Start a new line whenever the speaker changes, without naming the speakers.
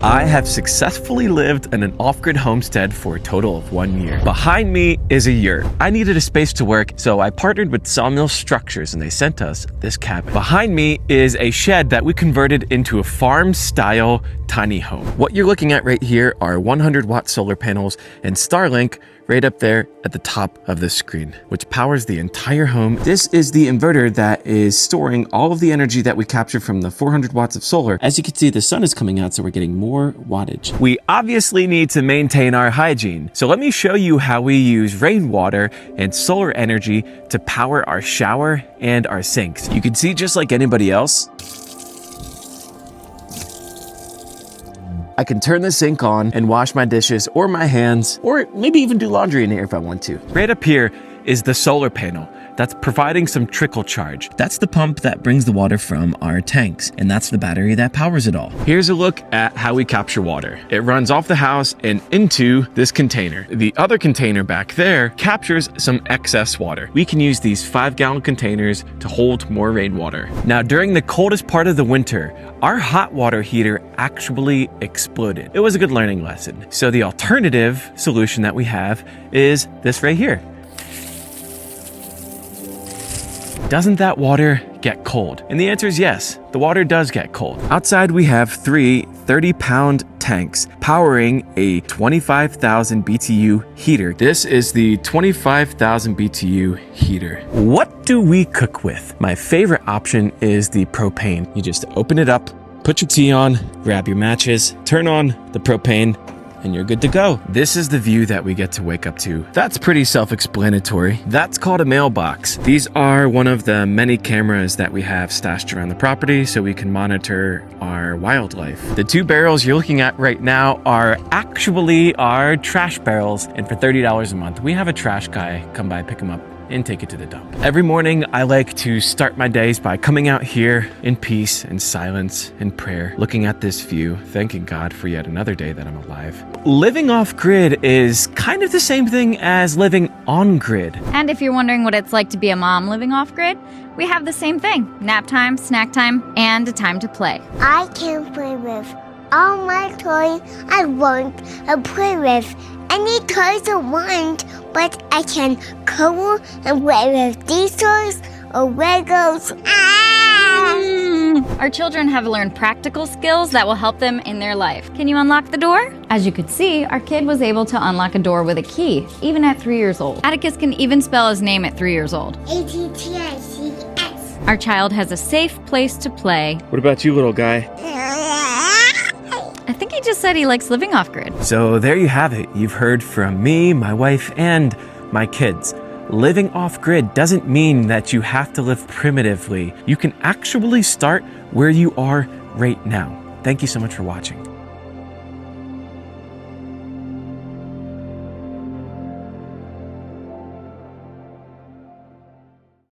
I have successfully lived in an off-grid homestead for a total of 1 year. Behind me is a yurt. I needed a space to work, so I partnered with Sawmill Structures and they sent us this cabin. Behind me is a shed that we converted into a farm-style tiny home. What you're looking at right here are 100-watt solar panels and Starlink right up there at the top of the screen, which powers the entire home. This is the inverter that is storing all of the energy that we captured from the 400 watts of solar. As you can see, the sun is coming out, so we're getting more wattage. We obviously need to maintain our hygiene. So let me show you how we use rainwater and solar energy to power our shower and our sinks. You can see, just like anybody else, I can turn the sink on and wash my dishes or my hands, or maybe even do laundry in here if I want to. Right up here is the solar panel that's providing some trickle charge. That's the pump that brings the water from our tanks, and that's the battery that powers it all. Here's a look at how we capture water. It runs off the house and into this container. The other container back there captures some excess water. We can use these 5-gallon containers to hold more rainwater. Now, during the coldest part of the winter, our hot water heater actually exploded. It was a good learning lesson. So the alternative solution that we have is this right here. Doesn't that water get cold? And the answer is yes, the water does get cold. Outside we have 3 30-pound tanks powering a 25,000 BTU heater. This is the 25,000 BTU heater. What do we cook with? My favorite option is the propane. You just open it up, put your tea on, grab your matches, turn on the propane, and you're good to go. This is the view that we get to wake up to. That's pretty self-explanatory. That's called a mailbox. These are one of the many cameras that we have stashed around the property so we can monitor our wildlife. The 2 barrels you're looking at right now are actually our trash barrels, and for $30 a month, we have a trash guy come by, pick them up, and take it to the dump. Every morning, I like to start my days by coming out here in peace and silence and prayer, looking at this view, thanking God for yet another day that I'm alive. Living off-grid is kind of the same thing as living on-grid.
And if you're wondering what it's like to be a mom living off-grid, we have the same thing. Nap time, snack time, and a time to play.
I can play with all my toys I want to play with. Any toys I want, but I can cuddle and play with these toys or Legos.
Our children have learned practical skills that will help them in their life. Can you unlock the door? As you could see, our kid was able to unlock a door with a key, even at 3 years old. Atticus can even spell his name at 3 years old.
ATTICS.
Our child has a safe place to play.
What about you, little guy?
I think he just said he likes living off-grid.
So there you have it. You've heard from me, my wife, and my kids. Living off-grid doesn't mean that you have to live primitively. You can actually start where you are right now. Thank you so much for watching.